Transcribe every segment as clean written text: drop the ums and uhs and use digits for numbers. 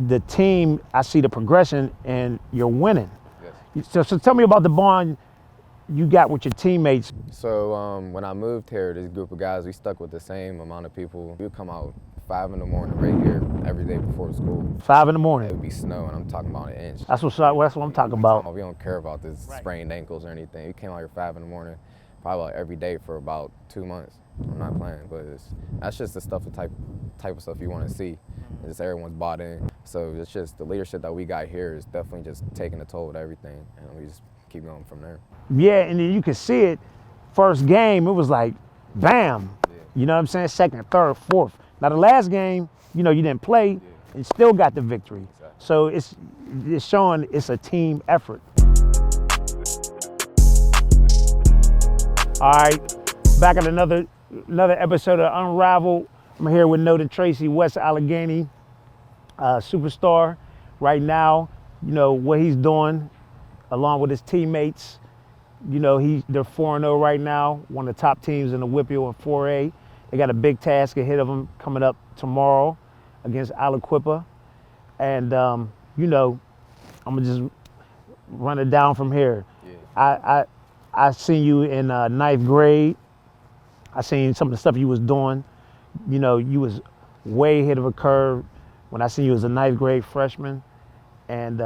the team, I see the progression, and you're winning. Yes. So tell me about the bond you got with your teammates. So when I moved here, this group of guys, we stuck with the same amount of people. We would come out 5 in the morning right here every day before school. 5 in the It morning. would be snow, and I'm talking about an inch. That's what I'm talking about. We don't care about this sprained ankles or anything. We came out here 5 in the morning, probably like every day for about 2 months. I'm not playing, but that's just the stuff, the type of stuff you want to see. And just everyone's bought in. So it's just the leadership that we got here is definitely just taking a toll with everything, and we just keep going from there. Yeah, and then you can see it. First game, it was like, bam. Yeah. You know what I'm saying? Second, third, fourth. Now the last game, you didn't play, and still got the victory. Exactly. So it's showing it's a team effort. All right, back at another episode of Unrivaled. I'm here with Nodin Tracy, West Allegheny superstar. Right now, what he's doing, along with his teammates. They're 4-0 right now, one of the top teams in the WPIAL in 4A. They got a big task ahead of them coming up tomorrow against Aliquippa. And, I'm going to just run it down from here. Yeah. I seen you in 9th grade. I seen some of the stuff you was doing. You was way ahead of a curve when I seen you as a 9th grade freshman. And,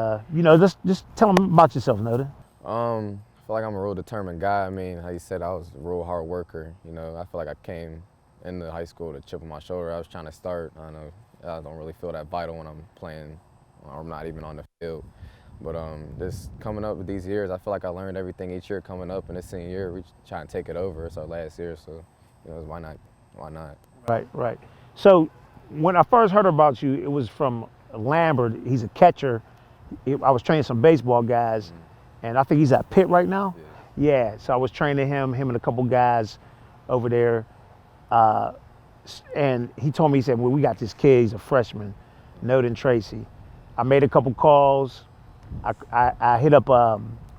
just tell them about yourself, Nodin. I feel like I'm a real determined guy. I mean, how you said, I was a real hard worker. I feel like I came into high school with a chip on my shoulder. I was trying to start. I don't really feel that vital when I'm playing or I'm not even on the field. But just coming up with these years, I feel like I learned everything each year coming up. In this senior year, we trying to take it over. It's our last year, so why not? Why not? Right. So when I first heard about you, it was from Lambert. He's a catcher. I was training some baseball guys, and I think he's at Pitt right now. Yeah. So I was training him and a couple guys over there, and he told me, he said, "Well, we got this kid. He's a freshman, Nodin Tracy." I made a couple calls. I hit up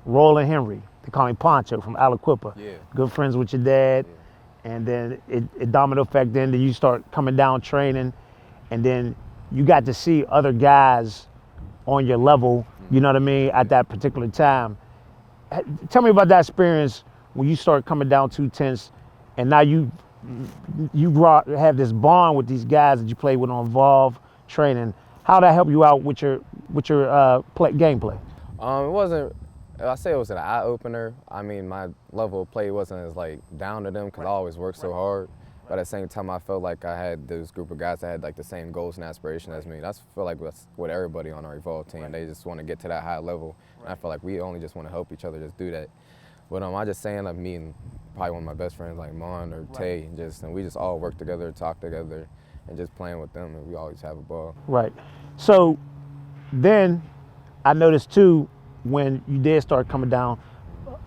Roland Henry. They call him Poncho from Aliquippa. Yeah. Good friends with your dad. Yeah. And then it domino effect. Then you start coming down training, and then you got to see other guys on your level. You know what I mean? At that particular time. Tell me about that experience when you start coming down 2/10, and now you have this bond with these guys that you play with on Evolve training. How did that help you out with your gameplay? It wasn't. I say it was an eye opener. I mean, my level of play wasn't as down to them because I always worked so hard. But at the same time, I felt like I had this group of guys that had the same goals and aspirations as me. I feel like that's with everybody on our Evolve team. They just want to get to that high level. And I feel like we only just want to help each other just do that. But I just saying, me and probably one of my best friends like Mon or Tay, and we just all work together, talk together, and just playing with them, and we always have a ball. Right. So then I noticed too, when you did start coming down,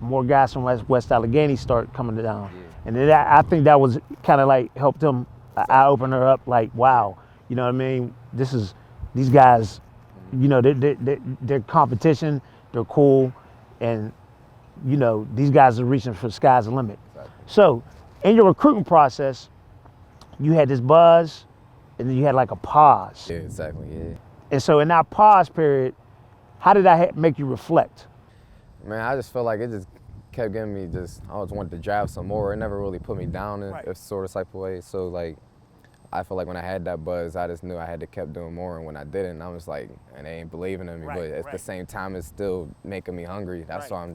more guys from West Allegheny start coming down. Yeah. And then I think that was kind of helped them eye opener up, wow, you know what I mean? These guys, they're competition, they're cool, and these guys are reaching for the sky's the limit. Exactly. So in your recruiting process, you had this buzz, and then you had a pause. Yeah, exactly, yeah. And so in that pause period, how did that make you reflect? Man, I just felt like it just kept getting me I always wanted to drive some more. It never really put me down in a sort of type of way. So I feel like when I had that buzz, I just knew I had to keep doing more. And when I didn't, I was and they ain't believing in me. But at the same time, it's still making me hungry. That's why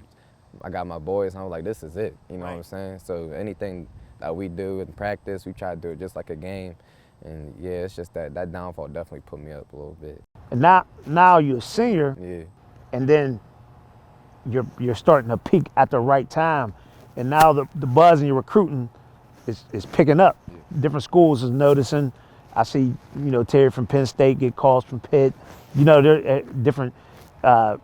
I got my boys, and I was like, this is it. You know what I'm saying? So anything that we do in practice, we try to do it just like a game. And yeah, it's just that downfall definitely put me up a little bit. And now you're a senior. Yeah. And then you're starting to peak at the right time, and now the buzz in your recruiting is picking up. Yeah. Different schools is noticing. I see Terry from Penn State get calls from Pitt. They're different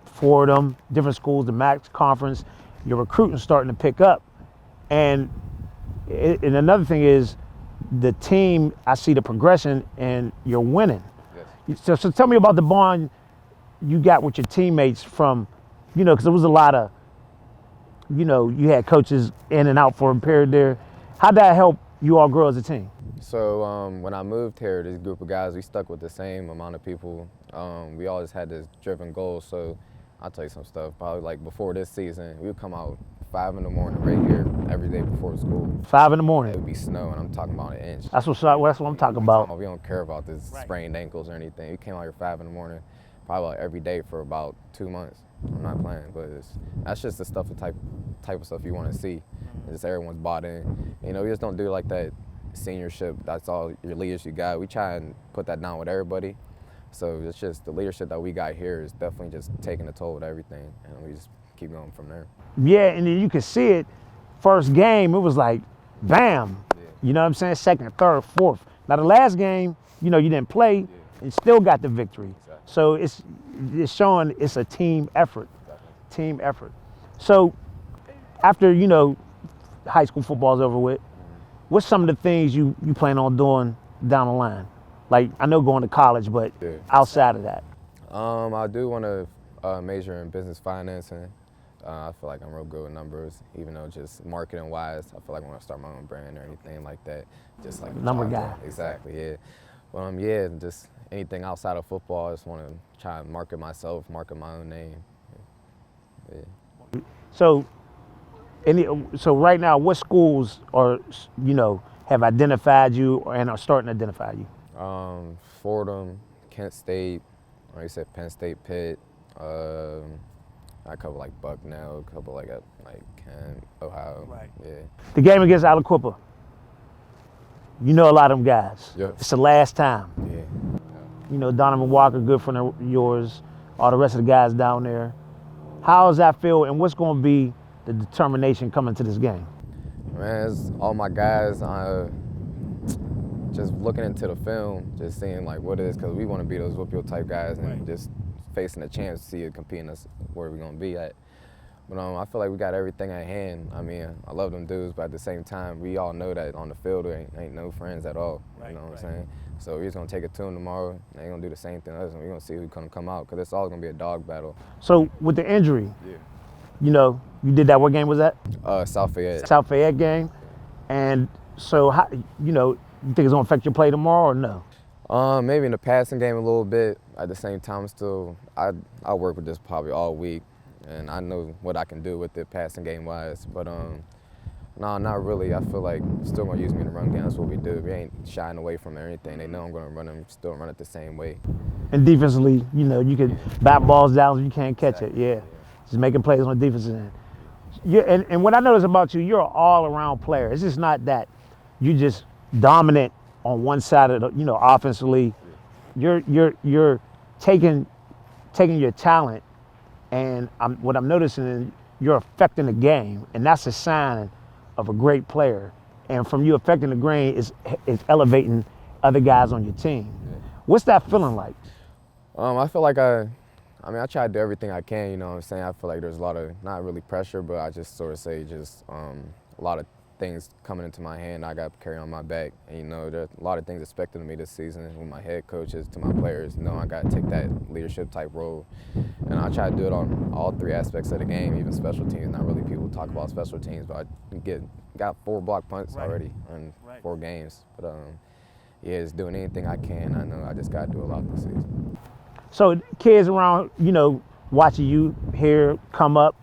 Fordham, different schools, the MAC conference. Your recruiting starting to pick up, and another thing is the team. I see the progression, and you're winning. Yes. So tell me about the bond you got with your teammates from. Because there was a lot of, you had coaches in and out for a period there. How'd that help you all grow as a team? So when I moved here, this group of guys, we stuck with the same amount of people. We always had this driven goal. So I'll tell you some stuff. Probably like before this season, we would come out 5 in the morning right here every day before school. 5 in the It morning. would be snowing. I'm talking about an inch. That's what I'm talking about. We don't care about this sprained ankles or anything. We came out here 5 in the morning, probably like every day for about 2 months. I'm not playing, but that's just the type of stuff you want to see. Just everyone's bought in. You know, we just don't do like that seniorship. That's all your leaders you got. We try and put that down with everybody. So it's just the leadership that we got here is definitely just taking a toll with everything, and we just keep going from there. Yeah, and then you can see it. First game, it was like, bam. Yeah. You know what I'm saying? Second, third, fourth. Now the last game, you didn't play and still got the victory. Exactly. So it's showing it's a team effort. Exactly. Team effort. So after, high school football's over with, what's some of the things you plan on doing down the line? Like, I know going to college, but outside of that. I do want to major in business financing. I feel like I'm real good with numbers, even though just marketing wise, I feel like I want to start my own brand or anything like that. Just like Number guy. Exactly, yeah. But yeah, just anything outside of football, I just want to try and market myself, market my own name. Yeah. So right now, what schools have identified you and are starting to identify you? Fordham, Kent State, like you said, Penn State, Pitt. I cover like Bucknell, a couple like Kent, Ohio. Right. Yeah. The game against Aliquippa. You know a lot of them guys. Yep. It's the last time. Yeah. Donovan Walker, good friend of yours, all the rest of the guys down there. How does that feel, and what's going to be the determination coming to this game? Man, it's all my guys. Just looking into the film, just seeing like what it is, because we want to be those whoop-yo type guys, and just facing a chance to see it competing us where we're going to be at. But I feel like we got everything at hand. I mean, I love them dudes, but at the same time, we all know that on the field there ain't no friends at all. You know what I'm saying? So we're just going to take it to them tomorrow. They're going to do the same thing to us, and we're going to see who's going to come out, because it's all going to be a dog battle. So with the injury, you did that. What game was that? South Fayette. South Fayette game. And so, how, you think it's going to affect your play tomorrow or no? Maybe in the passing game a little bit. At the same time, still, I work with this probably all week, and I know what I can do with it passing game wise. But no, not really. I feel like still gonna use me in the run game. That's what we do. We ain't shying away from it or anything. They know I'm gonna run them, still run it the same way. And defensively, you can bat balls down so you can't catch it. Yeah. Just making plays on the defensive end. And what I notice about you, you're an all-around player. It's just not that you just dominant on one side of the, offensively. You're taking your talent, and what I'm noticing is you're affecting the game, and that's a sign of a great player. And from you affecting the game is elevating other guys on your team. What's that feeling like? I feel like I try to do everything I can, you know what I'm saying? I feel like there's a lot of, not really pressure, but I just sort of say just a lot of things coming into my hand I got to carry on my back. And, there's a lot of things expected of me this season with my head coaches to my players. I got to take that leadership type role. And I try to do it on all 3 aspects of the game, even special teams. Not really people talk about special teams, but I got 4 block punts already in 4 games. But just doing anything I can. I know I just got to do a lot this season. So kids around, watching you here come up,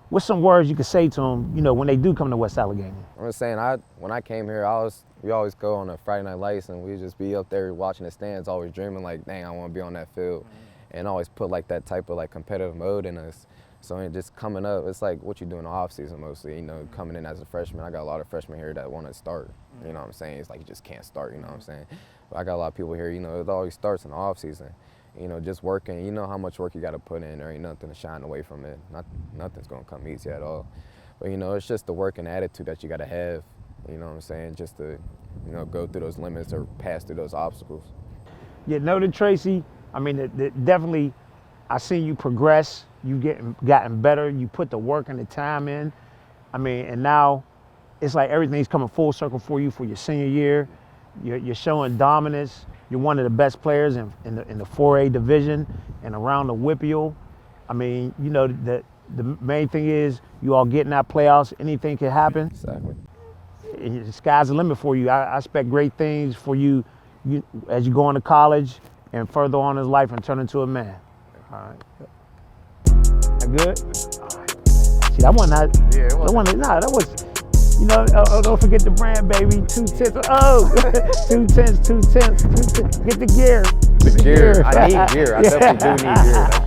what's some words you could say to them, when they do come to West Allegheny? I'm just saying, when I came here, we always go on a Friday night lights, and we just be up there watching the stands, always dreaming like, dang, I want to be on that field, and always put like that type of like competitive mode in us. So just coming up, it's like what you do in the off season mostly. Coming in as a freshman, I got a lot of freshmen here that want to start. You know what I'm saying? It's like you just can't start. You know what I'm saying? But I got a lot of people here. It always starts in the off season. Just working. You know how much work you got to put in. There ain't nothing to shine away from it. Nothing's gonna come easy at all. But it's just the work and attitude that you got to have. You know what I'm saying? Just to go through those limits or pass through those obstacles. Yeah, Nodin Tracy. I mean, definitely. I seen you progress. You gotten better. You put the work and the time in. I mean, and now it's like everything's coming full circle for you for your senior year. You're showing dominance. You're one of the best players in the 4A division and around the WPIAL. I mean, the main thing is you all getting that playoffs. Anything can happen. Exactly. the sky's the limit for you. I expect great things for you, as you go into college and further on in life and turn into a man. All right. That good? All right. See, that one not. Yeah, it wasn't. That was. You know, don't forget the brand, baby. 2 tenths. Oh, 2 tenths, 2 tenths, 2 tenths. Get the gear. The gear. I need gear. I definitely do need gear.